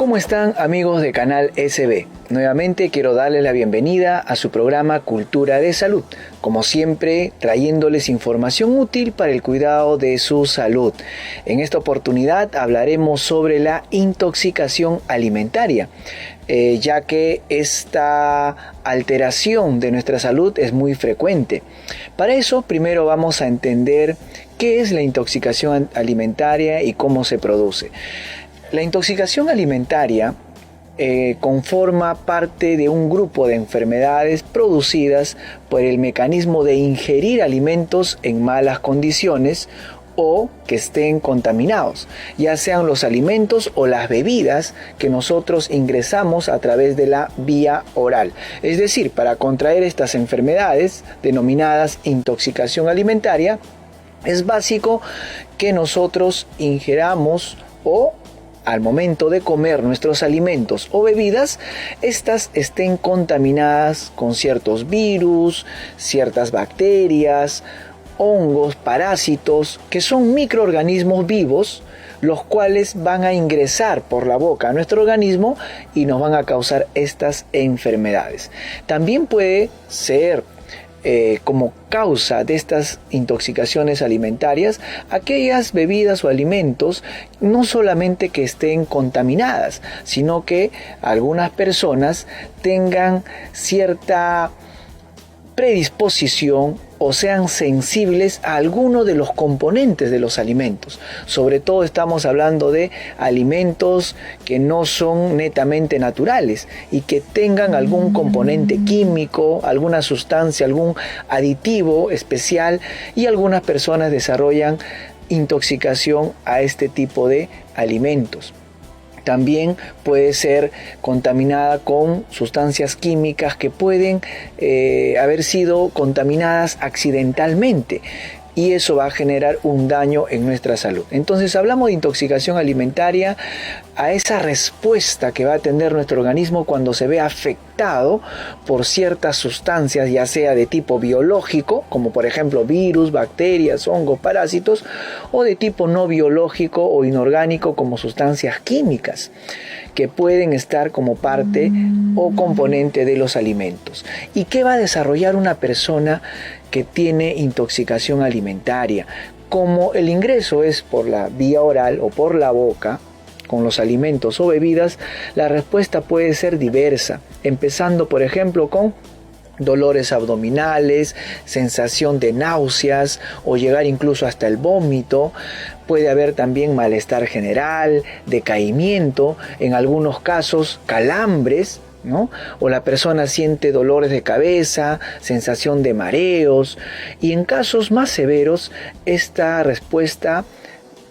¿Cómo están, amigos de Canal SB? Nuevamente quiero darles la bienvenida a su programa Cultura de Salud, como siempre trayéndoles información útil para el cuidado de su salud. En esta oportunidad hablaremos sobre la intoxicación alimentaria, ya que esta alteración de nuestra salud es muy frecuente. Para eso primero vamos a entender qué es la intoxicación alimentaria y cómo se produce. La intoxicación alimentaria conforma parte de un grupo de enfermedades producidas por el mecanismo de ingerir alimentos en malas condiciones o que estén contaminados, ya sean los alimentos o las bebidas que nosotros ingresamos a través de la vía oral. Es decir, para contraer estas enfermedades denominadas intoxicación alimentaria, es básico que nosotros ingeramos o al momento de comer nuestros alimentos o bebidas, estas estén contaminadas con ciertos virus, ciertas bacterias, hongos, parásitos, que son microorganismos vivos, los cuales van a ingresar por la boca a nuestro organismo y nos van a causar estas enfermedades. También puede ser como causa de estas intoxicaciones alimentarias aquellas bebidas o alimentos no solamente que estén contaminadas, sino que algunas personas tengan cierta predisposición o sean sensibles a alguno de los componentes de los alimentos. Sobre todo estamos hablando de alimentos que no son netamente naturales y que tengan algún componente químico, alguna sustancia, algún aditivo especial, y algunas personas desarrollan intoxicación a este tipo de alimentos. También puede ser contaminada con sustancias químicas que pueden haber sido contaminadas accidentalmente, y eso va a generar un daño en nuestra salud. Entonces hablamos de intoxicación alimentaria a esa respuesta que va a tener nuestro organismo cuando se ve afectado por ciertas sustancias, ya sea de tipo biológico, como por ejemplo virus, bacterias, hongos, parásitos, o de tipo no biológico o inorgánico, como sustancias químicas que pueden estar como parte o componente de los alimentos. ¿Y qué va a desarrollar una persona que tiene intoxicación alimentaria? Como el ingreso es por la vía oral o por la boca, con los alimentos o bebidas, la respuesta puede ser diversa, empezando por ejemplo con dolores abdominales, sensación de náuseas o llegar incluso hasta el vómito. Puede haber también malestar general, decaimiento, en algunos casos calambres, ¿no? O la persona siente dolores de cabeza, sensación de mareos, y en casos más severos esta respuesta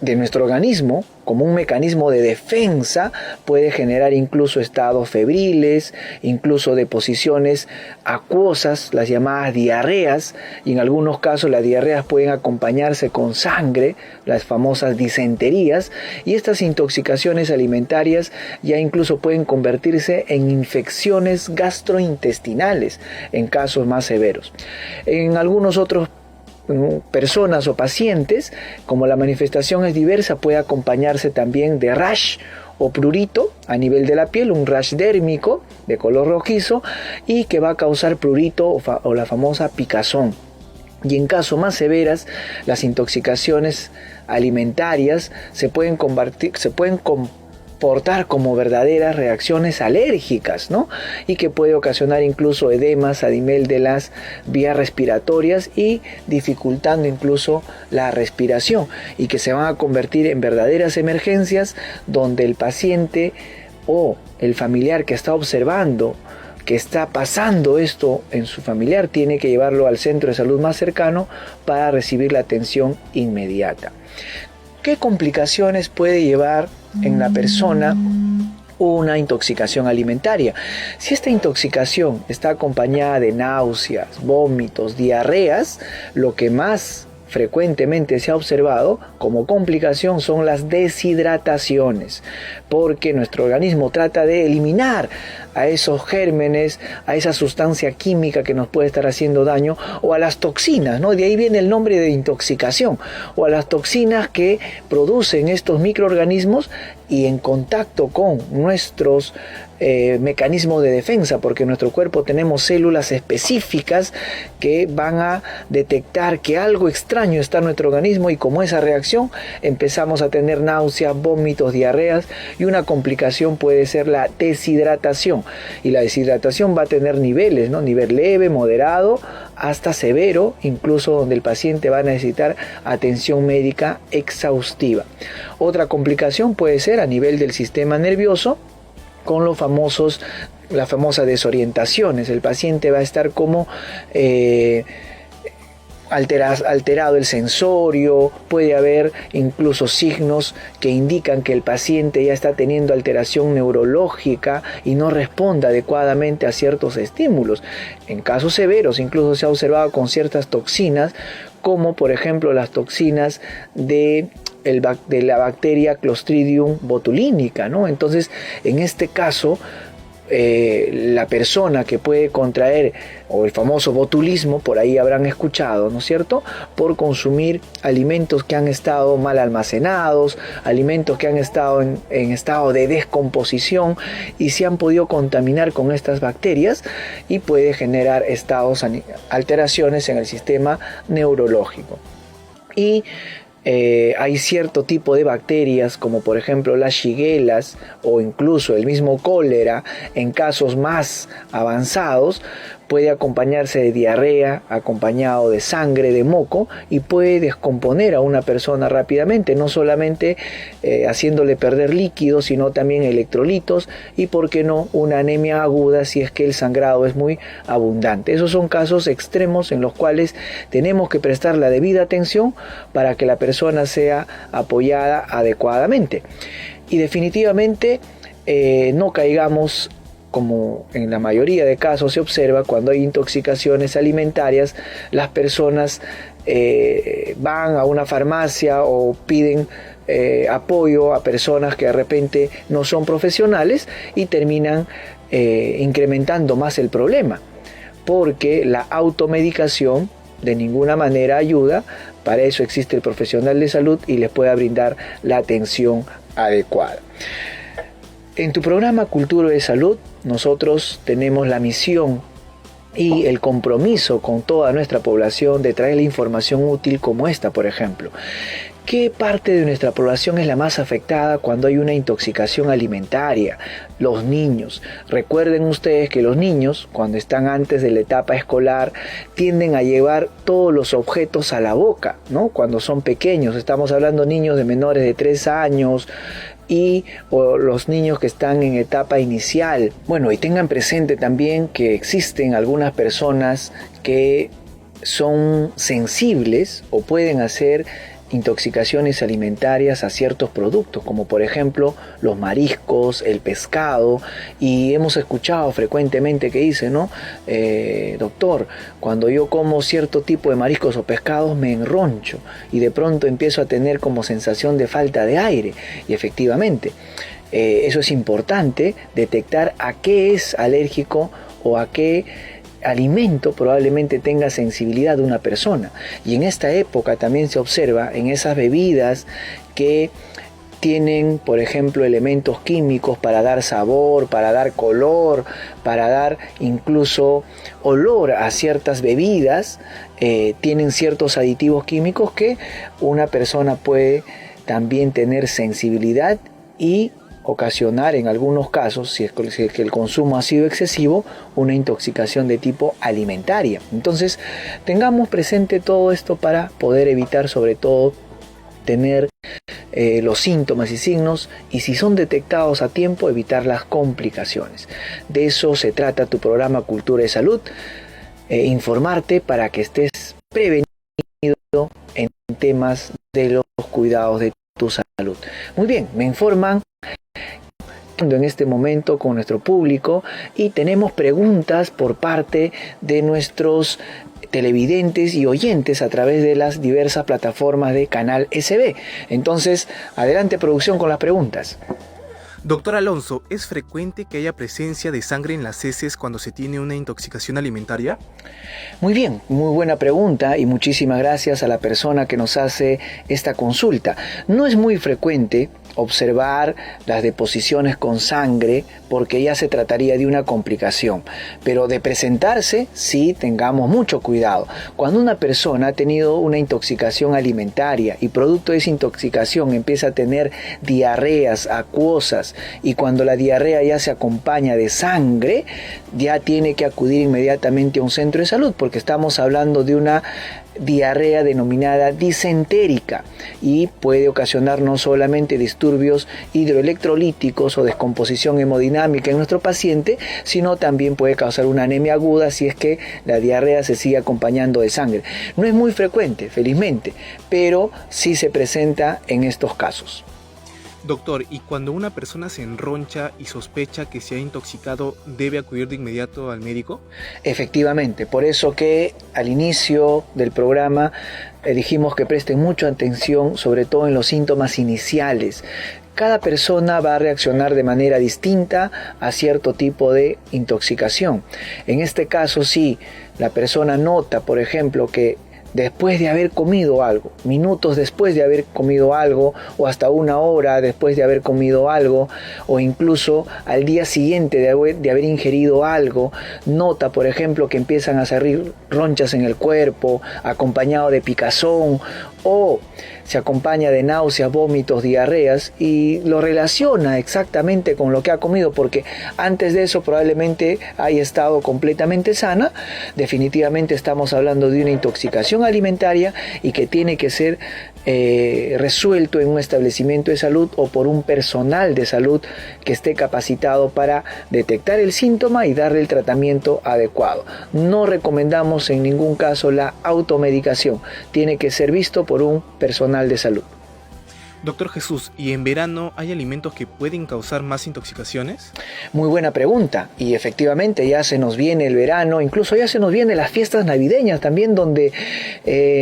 de nuestro organismo, como un mecanismo de defensa, puede generar incluso estados febriles, incluso deposiciones acuosas, las llamadas diarreas, y en algunos casos las diarreas pueden acompañarse con sangre, las famosas disenterías, y estas intoxicaciones alimentarias ya incluso pueden convertirse en infecciones gastrointestinales en casos más severos. En algunos otros personas o pacientes, como la manifestación es diversa, puede acompañarse también de rash o prurito a nivel de la piel, un rash dérmico de color rojizo y que va a causar prurito o la famosa picazón. Y en casos más severas, las intoxicaciones alimentarias se pueden comportar como verdaderas reacciones alérgicas, ¿no? Y que puede ocasionar incluso edemas a nivel de las vías respiratorias y dificultando incluso la respiración, y que se van a convertir en verdaderas emergencias donde el paciente o el familiar que está observando que está pasando esto en su familiar tiene que llevarlo al centro de salud más cercano para recibir la atención inmediata. ¿Qué complicaciones puede llevar en la persona una intoxicación alimentaria? Si esta intoxicación está acompañada de náuseas, vómitos, diarreas, lo que más frecuentemente se ha observado como complicación son las deshidrataciones, porque nuestro organismo trata de eliminar a esos gérmenes, a esa sustancia química que nos puede estar haciendo daño, o a las toxinas, ¿no? De ahí viene el nombre de intoxicación, o a las toxinas que producen estos microorganismos y en contacto con nuestros mecanismos de defensa, porque en nuestro cuerpo tenemos células específicas que van a detectar que algo extraño está en nuestro organismo, y como esa reacción empezamos a tener náuseas, vómitos, diarreas, y una complicación puede ser la deshidratación, y la deshidratación va a tener niveles, ¿no? Nivel leve, moderado, hasta severo, incluso donde el paciente va a necesitar atención médica exhaustiva. Otra complicación puede ser a nivel del sistema nervioso, con las famosas desorientaciones. El paciente va a estar como alterado el sensorio, puede haber incluso signos que indican que el paciente ya está teniendo alteración neurológica y no responde adecuadamente a ciertos estímulos. En casos severos incluso se ha observado con ciertas toxinas, como por ejemplo las toxinas de la bacteria Clostridium botulinica, ¿no? Entonces, en este caso, la persona que puede contraer, o el famoso botulismo, por ahí habrán escuchado, ¿no es cierto?, por consumir alimentos que han estado mal almacenados, alimentos que han estado en estado de descomposición y se han podido contaminar con estas bacterias, y puede generar alteraciones en el sistema neurológico. Y hay cierto tipo de bacterias, como por ejemplo las shigellas o incluso el mismo cólera, en casos más avanzados puede acompañarse de diarrea, acompañado de sangre, de moco, y puede descomponer a una persona rápidamente, no solamente haciéndole perder líquidos, sino también electrolitos, y por qué no una anemia aguda si es que el sangrado es muy abundante. Esos son casos extremos en los cuales tenemos que prestar la debida atención para que la persona sea apoyada adecuadamente. Y definitivamente no caigamos, como en la mayoría de casos se observa, cuando hay intoxicaciones alimentarias, las personas van a una farmacia o piden apoyo a personas que de repente no son profesionales, y terminan incrementando más el problema, porque la automedicación de ninguna manera ayuda. Para eso existe el profesional de salud y les pueda brindar la atención adecuada. En tu programa Cultura de Salud, nosotros tenemos la misión y el compromiso con toda nuestra población de traer la información útil como esta, por ejemplo. ¿Qué parte de nuestra población es la más afectada cuando hay una intoxicación alimentaria? Los niños. Recuerden ustedes que los niños, cuando están antes de la etapa escolar, tienden a llevar todos los objetos a la boca, ¿no? Cuando son pequeños, estamos hablando de niños de menores de 3 años, o los niños que están en etapa inicial. Bueno, y tengan presente también que existen algunas personas que son sensibles o pueden hacer intoxicaciones alimentarias a ciertos productos, como por ejemplo los mariscos, el pescado, y hemos escuchado frecuentemente que dice, ¿no? Doctor, cuando yo como cierto tipo de mariscos o pescados me enroncho y de pronto empiezo a tener como sensación de falta de aire, y efectivamente eso es importante, detectar a qué es alérgico o a qué alimento probablemente tenga sensibilidad de una persona. Y en esta época también se observa en esas bebidas que tienen, por ejemplo, elementos químicos para dar sabor, para dar color, para dar incluso olor a ciertas bebidas, tienen ciertos aditivos químicos que una persona puede también tener sensibilidad y ocasionar en algunos casos, si es que el consumo ha sido excesivo, una intoxicación de tipo alimentaria. Entonces, tengamos presente todo esto para poder evitar, sobre todo, tener los síntomas y signos, y si son detectados a tiempo, evitar las complicaciones. De eso se trata tu programa Cultura de Salud, informarte para que estés prevenido en temas de los cuidados de tu salud. Muy bien, me informan en este momento con nuestro público y tenemos preguntas por parte de nuestros televidentes y oyentes a través de las diversas plataformas de Canal SB. Entonces, adelante producción con las preguntas. Doctor Alonso, ¿es frecuente que haya presencia de sangre en las heces cuando se tiene una intoxicación alimentaria? Muy bien, muy buena pregunta y muchísimas gracias a la persona que nos hace esta consulta. No es muy frecuente observar las deposiciones con sangre, porque ya se trataría de una complicación. Pero de presentarse, sí, tengamos mucho cuidado. Cuando una persona ha tenido una intoxicación alimentaria y producto de esa intoxicación empieza a tener diarreas acuosas, y cuando la diarrea ya se acompaña de sangre, ya tiene que acudir inmediatamente a un centro de salud, porque estamos hablando de una diarrea denominada disentérica y puede ocasionar no solamente disturbios hidroelectrolíticos o descomposición hemodinámica en nuestro paciente, sino también puede causar una anemia aguda si es que la diarrea se sigue acompañando de sangre. No es muy frecuente, felizmente, pero sí se presenta en estos casos. Doctor, ¿y cuando una persona se enroncha y sospecha que se ha intoxicado, debe acudir de inmediato al médico? Efectivamente, por eso que al inicio del programa dijimos que presten mucha atención, sobre todo en los síntomas iniciales. Cada persona va a reaccionar de manera distinta a cierto tipo de intoxicación. En este caso, si la persona nota, por ejemplo, que después de haber comido algo, minutos después de haber comido algo, o hasta una hora después de haber comido algo, o incluso al día siguiente de haber ingerido algo, nota, por ejemplo, que empiezan a salir ronchas en el cuerpo, acompañado de picazón, o se acompaña de náuseas, vómitos, diarreas, y lo relaciona exactamente con lo que ha comido, porque antes de eso probablemente haya estado completamente sana. Definitivamente estamos hablando de una intoxicación alimentaria y que tiene que ser resuelto en un establecimiento de salud o por un personal de salud que esté capacitado para detectar el síntoma y darle el tratamiento adecuado. No recomendamos en ningún caso la automedicación, tiene que ser visto por un personal de salud. Doctor Jesús, ¿y en verano hay alimentos que pueden causar más intoxicaciones? Muy buena pregunta, y efectivamente ya se nos viene el verano, incluso ya se nos vienen las fiestas navideñas también, donde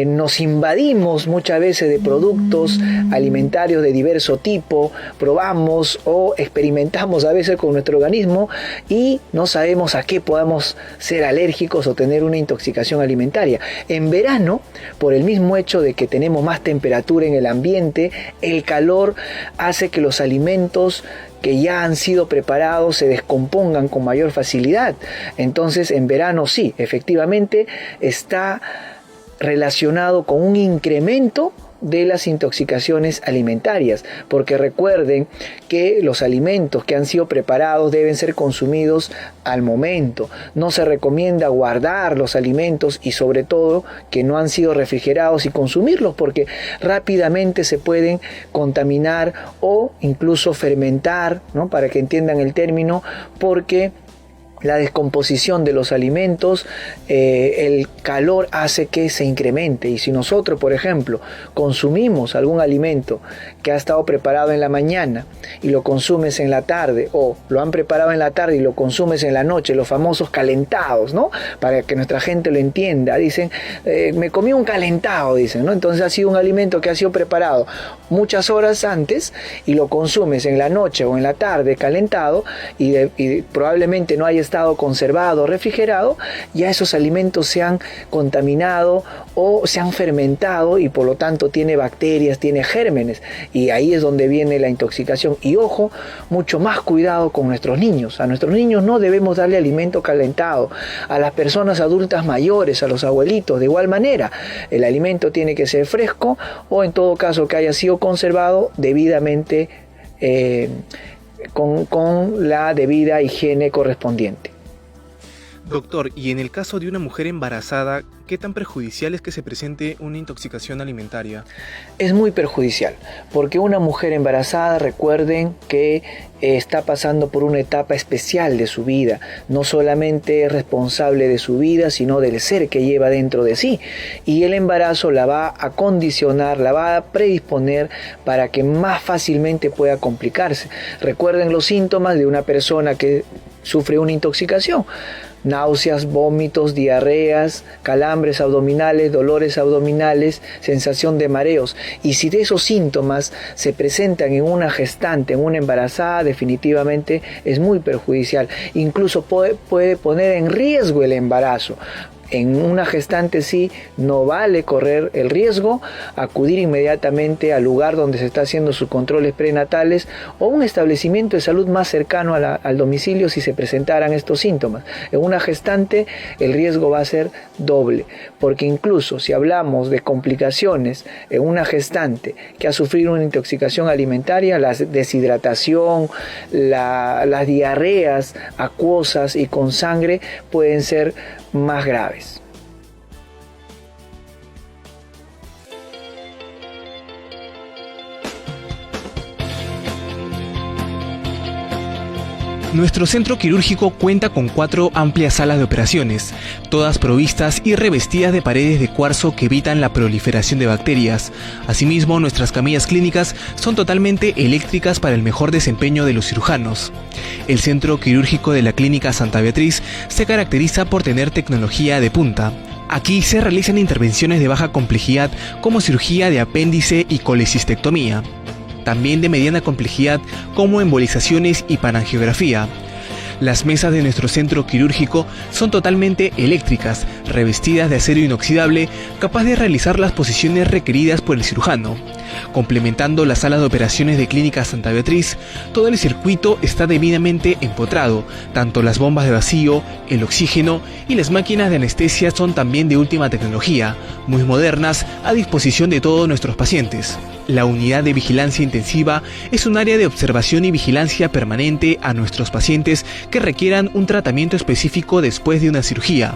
nos invadimos muchas veces de productos alimentarios de diverso tipo, probamos o experimentamos a veces con nuestro organismo y no sabemos a qué podamos ser alérgicos o tener una intoxicación alimentaria. En verano, por el mismo hecho de que tenemos más temperatura en el ambiente, el calor hace que los alimentos que ya han sido preparados se descompongan con mayor facilidad. Entonces, en verano sí, efectivamente está relacionado con un incremento de las intoxicaciones alimentarias, porque recuerden que los alimentos que han sido preparados deben ser consumidos al momento. No se recomienda guardar los alimentos y sobre todo que no han sido refrigerados y consumirlos, porque rápidamente se pueden contaminar o incluso fermentar, ¿no? Para que entiendan el término, porque la descomposición de los alimentos, el calor hace que se incremente, y si nosotros, por ejemplo, consumimos algún alimento que ha estado preparado en la mañana y lo consumes en la tarde, o lo han preparado en la tarde y lo consumes en la noche, los famosos calentados, ¿no? Para que nuestra gente lo entienda, dicen, me comí un calentado, dicen, ¿no? Entonces ha sido un alimento que ha sido preparado muchas horas antes y lo consumes en la noche o en la tarde calentado y probablemente no haya estado conservado o refrigerado, ya esos alimentos se han contaminado o se han fermentado y por lo tanto tiene bacterias, tiene gérmenes, y ahí es donde viene la intoxicación. Y ojo, mucho más cuidado con nuestros niños. A nuestros niños no debemos darle alimento calentado. A las personas adultas mayores, a los abuelitos, de igual manera, el alimento tiene que ser fresco o en todo caso que haya sido conservado debidamente con la debida higiene correspondiente. Doctor, y en el caso de una mujer embarazada, ¿qué tan perjudicial es que se presente una intoxicación alimentaria? Es muy perjudicial, porque una mujer embarazada, recuerden que está pasando por una etapa especial de su vida. No solamente es responsable de su vida, sino del ser que lleva dentro de sí. Y el embarazo la va a condicionar, la va a predisponer para que más fácilmente pueda complicarse. Recuerden los síntomas de una persona que sufre una intoxicación: náuseas, vómitos, diarreas, calambres abdominales, dolores abdominales, sensación de mareos. Y si de esos síntomas se presentan en una gestante, en una embarazada, definitivamente es muy perjudicial. Incluso puede poner en riesgo el embarazo. En una gestante sí, no vale correr el riesgo, acudir inmediatamente al lugar donde se está haciendo sus controles prenatales o un establecimiento de salud más cercano al domicilio si se presentaran estos síntomas. En una gestante el riesgo va a ser doble, porque incluso si hablamos de complicaciones en una gestante que ha sufrido una intoxicación alimentaria, la deshidratación, las diarreas acuosas y con sangre pueden ser más graves. Nuestro centro quirúrgico cuenta con 4 amplias salas de operaciones, todas provistas y revestidas de paredes de cuarzo que evitan la proliferación de bacterias. Asimismo, nuestras camillas clínicas son totalmente eléctricas para el mejor desempeño de los cirujanos. El centro quirúrgico de la Clínica Santa Beatriz se caracteriza por tener tecnología de punta. Aquí se realizan intervenciones de baja complejidad como cirugía de apéndice y colecistectomía. También de mediana complejidad como embolizaciones y panangiografía. Las mesas de nuestro centro quirúrgico son totalmente eléctricas, revestidas de acero inoxidable, capaz de realizar las posiciones requeridas por el cirujano. Complementando la sala de operaciones de Clínica Santa Beatriz, todo el circuito está debidamente empotrado, tanto las bombas de vacío, el oxígeno y las máquinas de anestesia son también de última tecnología, muy modernas, a disposición de todos nuestros pacientes. La unidad de vigilancia intensiva es un área de observación y vigilancia permanente a nuestros pacientes que requieran un tratamiento específico después de una cirugía.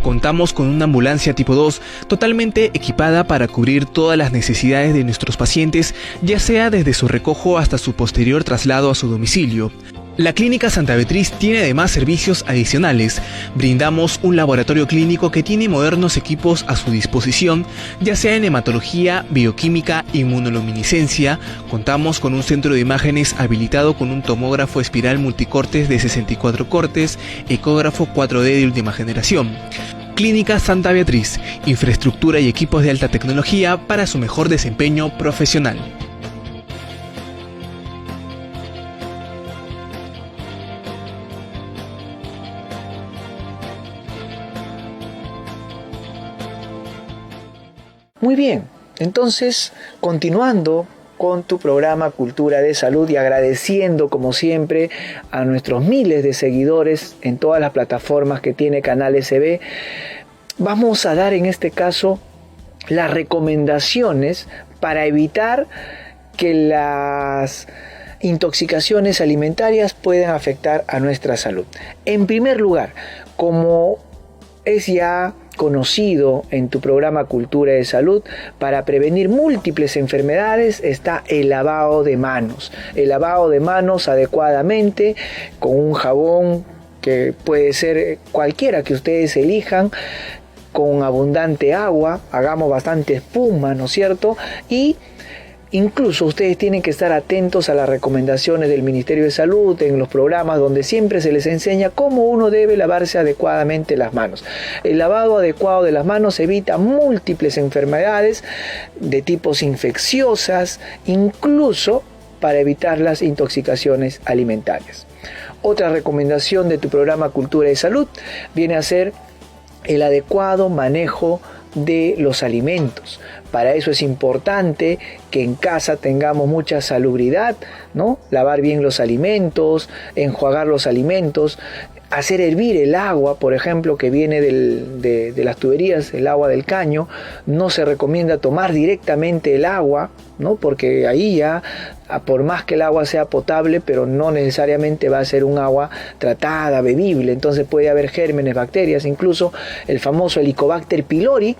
Contamos con una ambulancia tipo 2 totalmente equipada para cubrir todas las necesidades de nuestros pacientes, ya sea desde su recojo hasta su posterior traslado a su domicilio. La Clínica Santa Beatriz tiene además servicios adicionales. Brindamos un laboratorio clínico que tiene modernos equipos a su disposición, ya sea en hematología, bioquímica, inmunoluminiscencia. Contamos con un centro de imágenes habilitado con un tomógrafo espiral multicortes de 64 cortes, ecógrafo 4D de última generación. Clínica Santa Beatriz, infraestructura y equipos de alta tecnología para su mejor desempeño profesional. Muy bien, entonces continuando con tu programa Cultura de Salud y agradeciendo como siempre a nuestros miles de seguidores en todas las plataformas que tiene Canal SB, vamos a dar en este caso las recomendaciones para evitar que las intoxicaciones alimentarias puedan afectar a nuestra salud. En primer lugar, como es ya conocido en tu programa Cultura de Salud, para prevenir múltiples enfermedades está el lavado de manos. El lavado de manos adecuadamente con un jabón que puede ser cualquiera que ustedes elijan, con abundante agua, hagamos bastante espuma, ¿no es cierto? Y incluso ustedes tienen que estar atentos a las recomendaciones del Ministerio de Salud en los programas donde siempre se les enseña cómo uno debe lavarse adecuadamente las manos. El lavado adecuado de las manos evita múltiples enfermedades de tipos infecciosas, incluso para evitar las intoxicaciones alimentarias. Otra recomendación de tu programa Cultura de Salud viene a ser el adecuado manejo de los alimentos. Para eso es importante que en casa tengamos mucha salubridad, ¿no? Lavar bien los alimentos, enjuagar los alimentos, hacer hervir el agua, por ejemplo, que viene de las tuberías, el agua del caño. No se recomienda tomar directamente el agua, ¿no? Porque ahí ya, por más que el agua sea potable, pero no necesariamente va a ser un agua tratada, bebible. Entonces puede haber gérmenes, bacterias, incluso el famoso Helicobacter pylori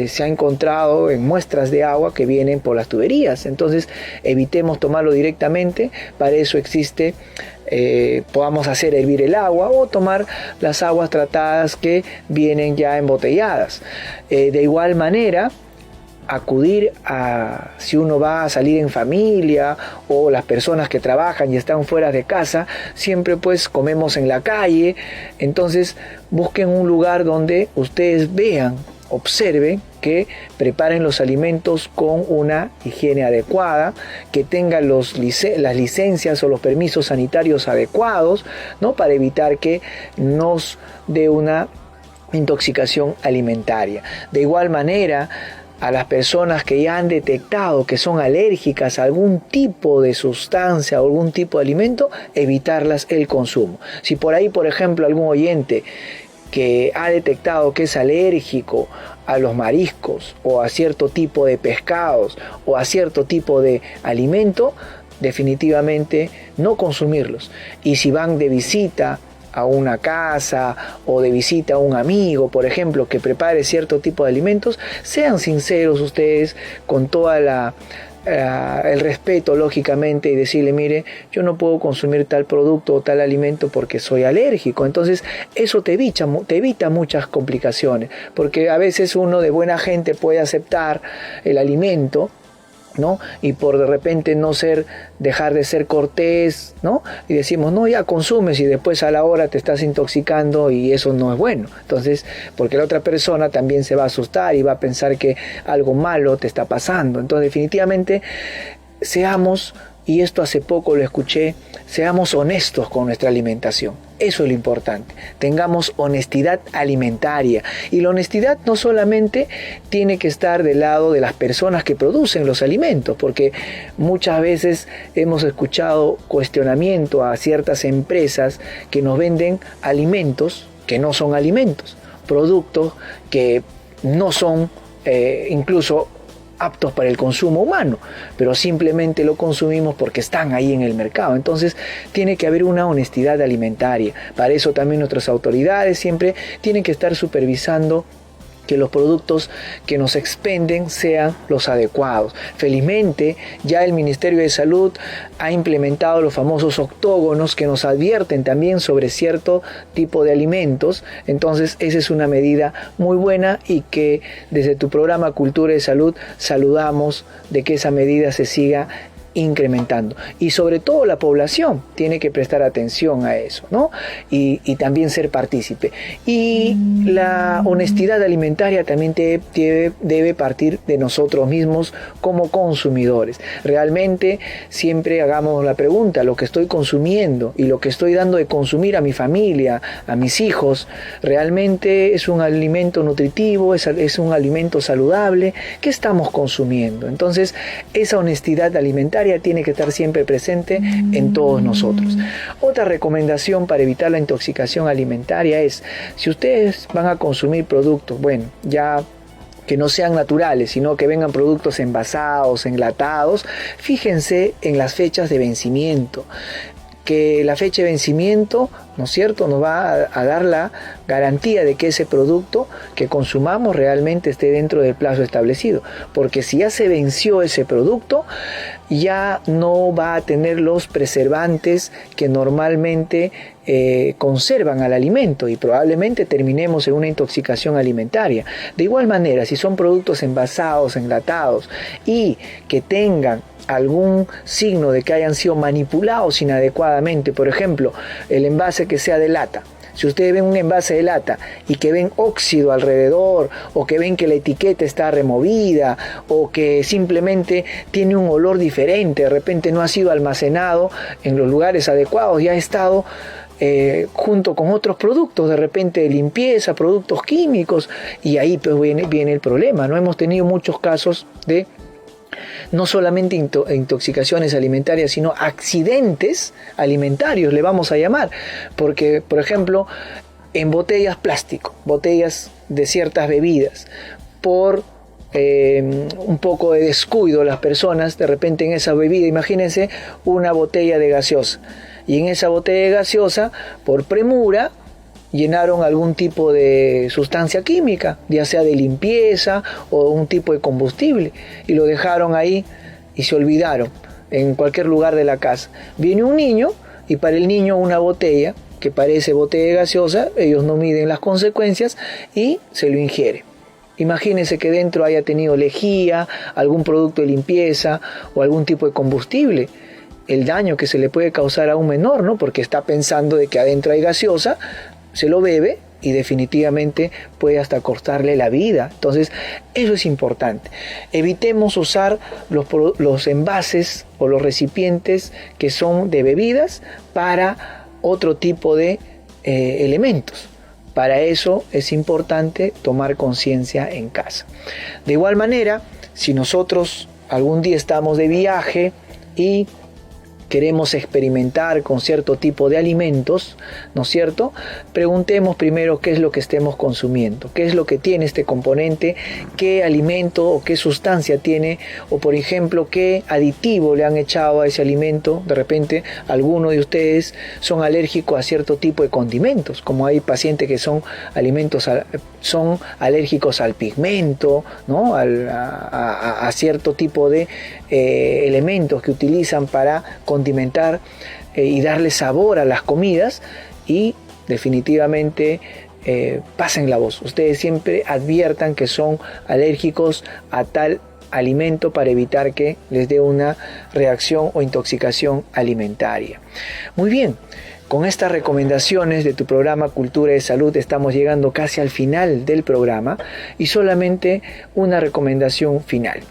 se ha encontrado en muestras de agua que vienen por las tuberías. Entonces evitemos tomarlo directamente. Para eso existe, podamos hacer hervir el agua o tomar las aguas tratadas que vienen ya embotelladas. De igual manera, acudir a, si uno va a salir en familia o las personas que trabajan y están fuera de casa, siempre pues comemos en la calle. Entonces busquen un lugar donde ustedes vean, observen que preparen los alimentos con una higiene adecuada, que tengan las licencias o los permisos sanitarios adecuados, ¿no? Para evitar que nos dé una intoxicación alimentaria. De igual manera, a las personas que ya han detectado que son alérgicas a algún tipo de sustancia o algún tipo de alimento, evitarlas el consumo. Si por ahí, por ejemplo, algún oyente que ha detectado que es alérgico a los mariscos o a cierto tipo de pescados o a cierto tipo de alimento, definitivamente no consumirlos. Y si van de visita a una casa o de visita a un amigo, por ejemplo, que prepare cierto tipo de alimentos, sean sinceros ustedes con toda el respeto, lógicamente, y decirle: mire, yo no puedo consumir tal producto o tal alimento porque soy alérgico. Entonces eso te evita muchas complicaciones, porque a veces uno de buena gente puede aceptar el alimento, ¿no? Y por de repente dejar de ser cortés, ¿no? Y decimos: no, ya consumes, y después a la hora te estás intoxicando, y eso no es bueno. Entonces, porque la otra persona también se va a asustar y va a pensar que algo malo te está pasando. Entonces, definitivamente, y esto hace poco lo escuché, seamos honestos con nuestra alimentación. Eso es lo importante. Tengamos honestidad alimentaria. Y la honestidad no solamente tiene que estar del lado de las personas que producen los alimentos, porque muchas veces hemos escuchado cuestionamiento a ciertas empresas que nos venden alimentos que no son alimentos, productos que no son incluso aptos para el consumo humano, pero simplemente lo consumimos porque están ahí en el mercado. Entonces tiene que haber una honestidad alimentaria. Para eso también nuestras autoridades siempre tienen que estar supervisando que los productos que nos expenden sean los adecuados. Felizmente, ya el Ministerio de Salud ha implementado los famosos octógonos que nos advierten también sobre cierto tipo de alimentos. Entonces, esa es una medida muy buena, y que desde tu programa Cultura de Salud saludamos de que esa medida se siga incrementando. Y sobre todo la población tiene que prestar atención a eso, ¿no? Y también ser partícipe. Y la honestidad alimentaria también debe partir de nosotros mismos como consumidores. Realmente siempre hagamos la pregunta: lo que estoy consumiendo y lo que estoy dando de consumir a mi familia, a mis hijos, ¿realmente es un alimento nutritivo? ¿Es un alimento saludable? ¿Qué estamos consumiendo? Entonces, esa honestidad alimentaria tiene que estar siempre presente en todos nosotros. Otra recomendación para evitar la intoxicación alimentaria es: si ustedes van a consumir productos, ya que no sean naturales, sino que vengan productos envasados, enlatados, fíjense en las fechas de vencimiento. Que la fecha de vencimiento, ¿no es cierto?, nos va a dar la garantía de que ese producto que consumamos realmente esté dentro del plazo establecido. Porque si ya se venció ese producto, ya no va a tener los preservantes que normalmente conservan al alimento, y probablemente terminemos en una intoxicación alimentaria. De igual manera, si son productos envasados, enlatados, y que tengan algún signo de que hayan sido manipulados inadecuadamente, por ejemplo, el envase que sea de lata. Si ustedes ven un envase de lata y que ven óxido alrededor, o que ven que la etiqueta está removida, o que simplemente tiene un olor diferente, de repente no ha sido almacenado en los lugares adecuados y ha estado junto con otros productos, de repente de limpieza, productos químicos, y ahí pues viene el problema, ¿no? Hemos tenido muchos casos de no solamente intoxicaciones alimentarias, sino accidentes alimentarios, le vamos a llamar, porque, por ejemplo, en botellas plástico, botellas de ciertas bebidas, por un poco de descuido las personas, de repente en esa bebida, imagínense una botella de gaseosa, y en esa botella de gaseosa, por premura, llenaron algún tipo de sustancia química, ya sea de limpieza o un tipo de combustible, y lo dejaron ahí y se olvidaron en cualquier lugar de la casa. Viene un niño, y para el niño una botella que parece botella de gaseosa, ellos no miden las consecuencias y se lo ingiere. Imagínense que dentro haya tenido lejía, algún producto de limpieza o algún tipo de combustible. El daño que se le puede causar a un menor, ¿no? Porque está pensando de que adentro hay gaseosa, se lo bebe y definitivamente puede hasta costarle la vida. Entonces, eso es importante. Evitemos usar los envases o los recipientes que son de bebidas para otro tipo de elementos. Para eso es importante tomar conciencia en casa. De igual manera, si nosotros algún día estamos de viaje y queremos experimentar con cierto tipo de alimentos, ¿no es cierto? Preguntemos primero qué es lo que estemos consumiendo, qué es lo que tiene este componente, qué alimento o qué sustancia tiene, o por ejemplo, qué aditivo le han echado a ese alimento. De repente, algunos de ustedes son alérgicos a cierto tipo de condimentos, como hay pacientes que son alérgicos al pigmento, ¿no? a cierto tipo de elementos que utilizan para condimentar y darle sabor a las comidas, y definitivamente pasen la voz. Ustedes siempre adviertan que son alérgicos a tal alimento para evitar que les dé una reacción o intoxicación alimentaria. Muy bien. Con estas recomendaciones de tu programa Cultura de Salud estamos llegando casi al final del programa, y solamente una recomendación final.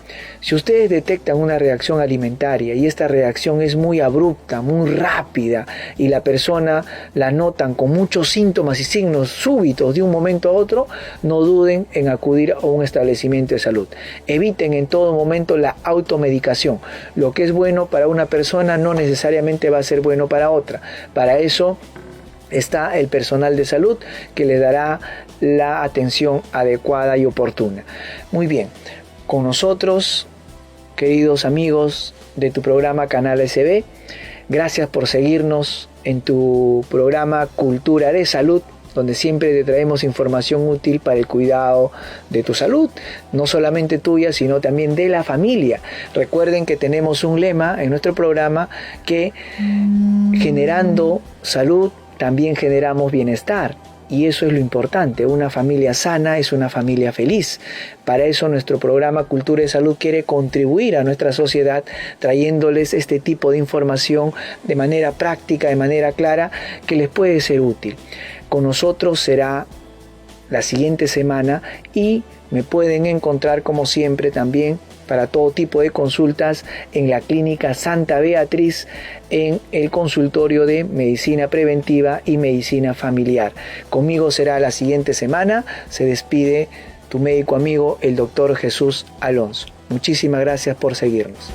Si ustedes detectan una reacción alimentaria y esta reacción es muy abrupta, muy rápida, y la persona la notan con muchos síntomas y signos súbitos de un momento a otro, no duden en acudir a un establecimiento de salud. Eviten en todo momento la automedicación. Lo que es bueno para una persona no necesariamente va a ser bueno para otra. Para eso está el personal de salud que le dará la atención adecuada y oportuna. Muy bien, con nosotros, queridos amigos de tu programa Canal SB, gracias por seguirnos en tu programa Cultura de Salud, donde siempre te traemos información útil para el cuidado de tu salud, no solamente tuya, sino también de la familia. Recuerden que tenemos un lema en nuestro programa que generando salud también generamos bienestar. Y eso es lo importante. Una familia sana es una familia feliz. Para eso nuestro programa Cultura de Salud quiere contribuir a nuestra sociedad trayéndoles este tipo de información de manera práctica, de manera clara, que les puede ser útil. Con nosotros será la siguiente semana, y me pueden encontrar como siempre también para todo tipo de consultas en la Clínica Santa Beatriz, en el consultorio de medicina preventiva y medicina familiar. Conmigo será la siguiente semana. Se despide tu médico amigo, el doctor Jesús Alonso. Muchísimas gracias por seguirnos.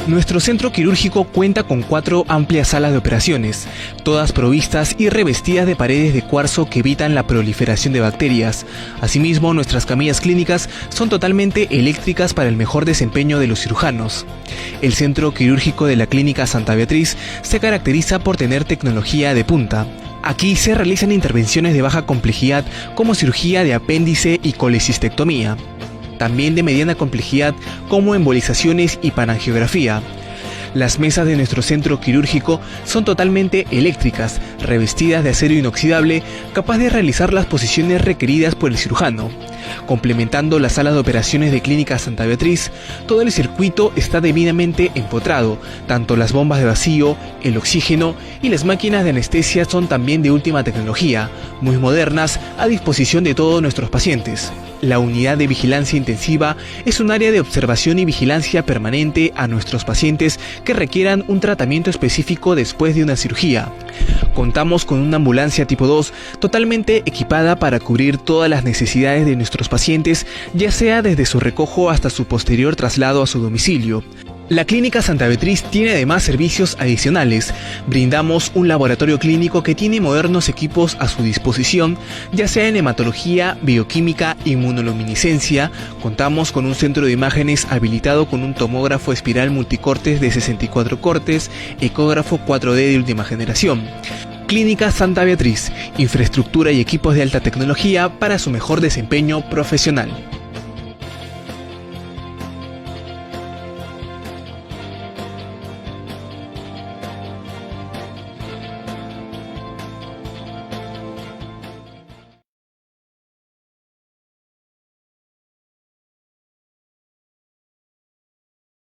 Nuestro centro quirúrgico cuenta con 4 amplias salas de operaciones, todas provistas y revestidas de paredes de cuarzo que evitan la proliferación de bacterias. Asimismo, nuestras camillas clínicas son totalmente eléctricas para el mejor desempeño de los cirujanos. El centro quirúrgico de la Clínica Santa Beatriz se caracteriza por tener tecnología de punta. Aquí se realizan intervenciones de baja complejidad como cirugía de apéndice y colecistectomía. También de mediana complejidad como embolizaciones y panangiografía. Las mesas de nuestro centro quirúrgico son totalmente eléctricas, revestidas de acero inoxidable, capaz de realizar las posiciones requeridas por el cirujano. Complementando las salas de operaciones de Clínica Santa Beatriz, todo el circuito está debidamente empotrado, tanto las bombas de vacío, el oxígeno y las máquinas de anestesia son también de última tecnología, muy modernas, a disposición de todos nuestros pacientes. La unidad de vigilancia intensiva es un área de observación y vigilancia permanente a nuestros pacientes que requieran un tratamiento específico después de una cirugía. Contamos con una ambulancia tipo 2 totalmente equipada para cubrir todas las necesidades de nuestros pacientes, ya sea desde su recojo hasta su posterior traslado a su domicilio. La Clínica Santa Beatriz tiene además servicios adicionales. Brindamos un laboratorio clínico que tiene modernos equipos a su disposición, ya sea en hematología, bioquímica, inmunoluminiscencia. Contamos con un centro de imágenes habilitado con un tomógrafo espiral multicortes de 64 cortes, ecógrafo 4D de última generación. Clínica Santa Beatriz, infraestructura y equipos de alta tecnología para su mejor desempeño profesional.